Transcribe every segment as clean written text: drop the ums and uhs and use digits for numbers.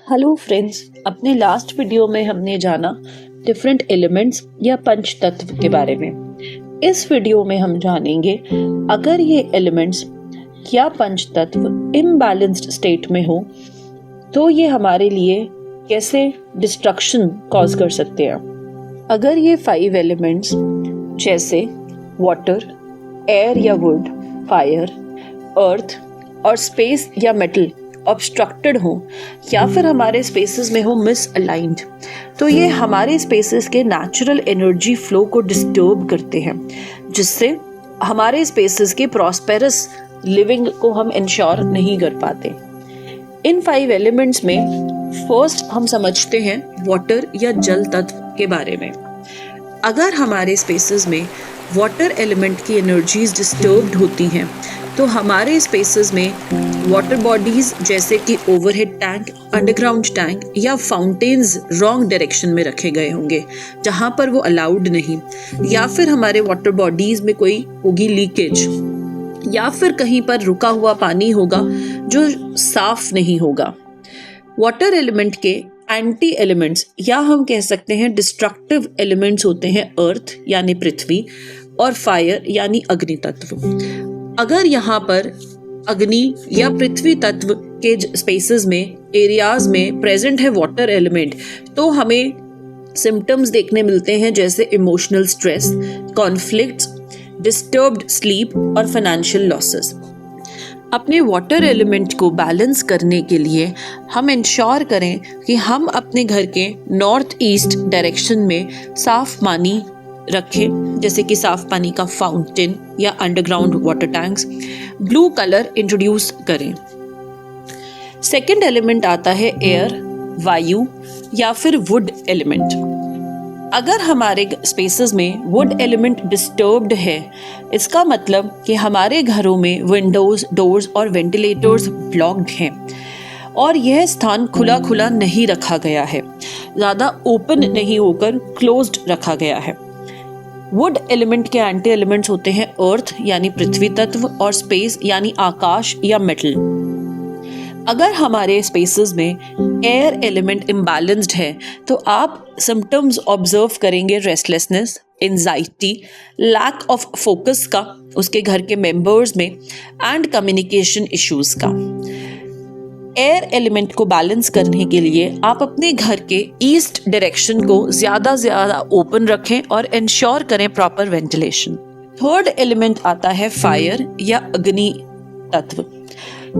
Hello friends, अपने last video में हमने जाना डिफरेंट एलिमेंट्स या पंच तत्व के बारे में। इस वीडियो में हम जानेंगे अगर ये एलिमेंट्स या पंच तत्व इम्बैलेंस्ड स्टेट में हो तो ये हमारे लिए कैसे डिस्ट्रक्शन कॉज कर सकते हैं। अगर ये 5 एलिमेंट्स जैसे वाटर, एयर या वुड, फायर, अर्थ और स्पेस या मेटल ऑब्स्ट्रक्टेड हो या फिर हमारे स्पेसेस में हो मिसअलाइंड, तो ये हमारे स्पेसेस के नेचुरल एनर्जी फ्लो को डिस्टर्ब करते हैं, जिससे हमारे स्पेसेस के प्रॉस्पेरस लिविंग को हम इंश्योर नहीं कर पाते। इन 5 एलिमेंट्स में फर्स्ट हम समझते हैं वाटर या जल तत्व के बारे में। अगर हमारे स्पेसेस में वाटर एलिमेंट की एनर्जीज डिस्टर्ब्ड होती हैं तो हमारे स्पेसेस में वाटर बॉडीज जैसे कि ओवरहेड टैंक, अंडरग्राउंड टैंक या फाउंटेन्स रॉन्ग डायरेक्शन में रखे गए होंगे जहां पर वो अलाउड नहीं, या फिर हमारे वाटर बॉडीज में कोई होगी लीकेज, या फिर कहीं पर रुका हुआ पानी होगा जो साफ नहीं होगा। वाटर एलिमेंट के एंटी एलिमेंट्स या हम कह सकते हैं डिस्ट्रक्टिव एलिमेंट्स होते हैं अर्थ यानी पृथ्वी और फायर यानी अग्नि तत्व। अगर यहाँ पर अग्नि या पृथ्वी तत्व के स्पेसेस में एरियाज में प्रेजेंट है वाटर एलिमेंट, तो हमें सिम्टम्स देखने मिलते हैं जैसे emotional stress, conflicts, disturbed sleep और फाइनेंशियल लॉसेस। अपने वाटर एलिमेंट को बैलेंस करने के लिए हम इंश्योर करें कि हम अपने घर के नॉर्थ ईस्ट डायरेक्शन में साफ पानी रखें, जैसे कि साफ पानी का फाउंटेन या underground water tanks. Blue colour introduce करें। सेकंड एलिमेंट आता है एयर, वायु या फिर वुड एलिमेंट। अगर हमारे स्पेसेस में वुड एलिमेंट डिस्टर्ब्ड है, इसका मतलब कि हमारे घरों में विंडोज, डोर्स और वेंटिलेटर्स ब्लॉक्ड हैं और यह स्थान खुला खुला नहीं रखा गया है, ज़्यादा ओपन नहीं होकर क्लोज्ड रखा गया है। वुड एलिमेंट के एंटी एलिमेंट्स होते हैं अर्थ यानी पृथ्वी तत्व और स्पेस यानी आकाश या मेटल। अगर हमारे स्पेसेस में एयर एलिमेंट इम्बैलेंस्ड है तो आप सिम्टम्स ऑब्जर्व करेंगे restlessness, anxiety, lack of focus का उसके घर के मेंबर्स में एंड कम्युनिकेशन इश्यूज का। एयर एलिमेंट को बैलेंस करने के लिए आप अपने घर के ईस्ट डायरेक्शन को ज्यादा ओपन रखें और इंश्योर करें प्रॉपर वेंटिलेशन। थर्ड एलिमेंट आता है फायर या अग्नि तत्व।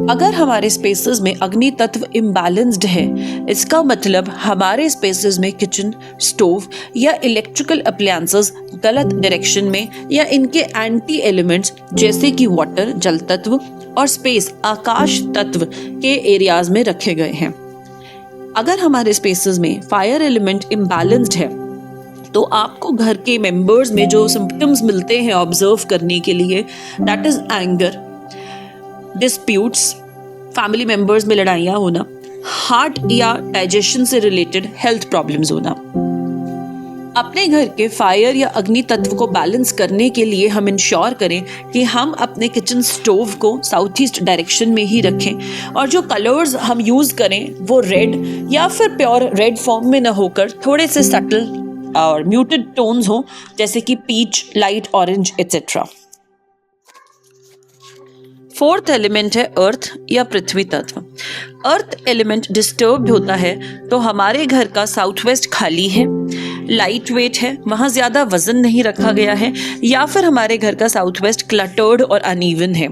अगर हमारे स्पेसेस में अग्नि तत्व इम्बैलेंस्ड है, इसका मतलब हमारे स्पेसेस में किचन, स्टोव या इलेक्ट्रिकल अप्लायंसेस गलत डायरेक्शन में या इनके एंटी एलिमेंट्स जैसे कि वाटर जल तत्व और स्पेस आकाश तत्व के एरियाज में रखे गए हैं। अगर हमारे स्पेसेस में फायर एलिमेंट इम्बैलेंस्ड है तो आपको घर के मेंबर्स में जो सिम्टम्स मिलते हैं ऑब्जर्व करने के लिए, that is anger, disputes, family members में लड़ाइयाँ होना, हार्ट या डाइजेशन से रिलेटेड हेल्थ प्रॉब्लम्स होना। अपने घर के फायर या अग्नि तत्व को बैलेंस करने के लिए हम इंश्योर करें कि हम अपने किचन स्टोव को साउथ ईस्ट डायरेक्शन में ही रखें और जो कलर्स हम यूज करें वो रेड या फिर प्योर रेड फॉर्म में न होकर थोड़े से सटल और म्यूटेड टोन्स हो, जैसे कि peach, light orange etcetera. Fourth element है अर्थ या पृथ्वी तत्व। अर्थ एलिमेंट डिस्टर्ब्ड होता है तो हमारे घर का साउथ वेस्ट खाली है, लाइट वेट है, वहां ज्यादा वजन नहीं रखा गया है, या फिर हमारे घर का साउथ वेस्ट क्लटर्ड और अनइवन है।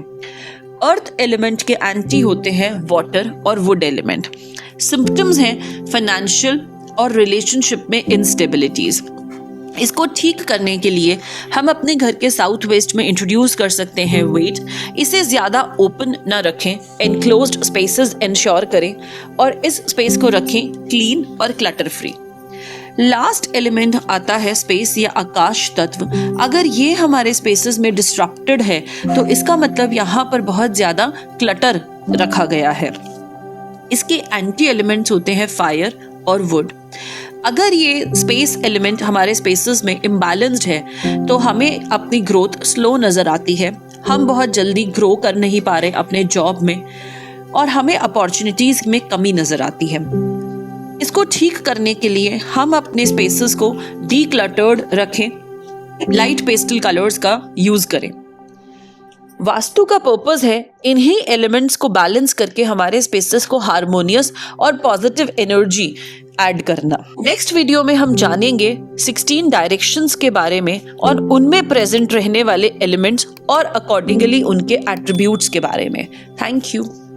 अर्थ एलिमेंट के एंटी होते हैं वाटर और वुड एलिमेंट। सिम्टम्स हैं फाइनेंशियल और रिलेशनशिप में इंस्टेबिलिटीज। इसको ठीक करने के लिए हम अपने घर के साउथ वेस्ट में इंट्रोड्यूस कर सकते हैं वेट। इसे ज्यादा ओपन न रखें, एनक्लोज्ड स्पेसेस इंश्योर करें और इस स्पेस को रखें क्लीन और क्लटर फ्री। लास्ट एलिमेंट आता है स्पेस या आकाश तत्व। अगर ये हमारे स्पेसेस में डिस्ट्रप्टेड है तो इसका मतलब यहाँ पर बहुत ज्यादा क्लटर रखा गया है। इसके एंटी एलिमेंट्स होते हैं फायर और वुड। अगर ये स्पेस एलिमेंट हमारे स्पेसेस में इम्बैलेंस्ड है तो हमें अपनी ग्रोथ स्लो नजर आती है, हम बहुत जल्दी ग्रो कर नहीं पा रहे अपने जॉब में और हमें अपॉर्चुनिटीज में कमी नजर आती है। इसको ठीक करने के लिए हम अपने स्पेसेस को डीक्लटर्ड रखें, लाइट पेस्टल कलर्स का यूज करें। वास्तु का पर्पस है इन्हीं एलिमेंट्स को बैलेंस करके हमारे स्पेसेस को हार्मोनियस और पॉजिटिव एनर्जी ऐड करना। नेक्स्ट वीडियो में हम जानेंगे 16 डायरेक्शंस के बारे में और उनमें प्रेजेंट रहने वाले एलिमेंट्स और अकॉर्डिंगली उनके एट्रीब्यूट्स के बारे में। Thank you.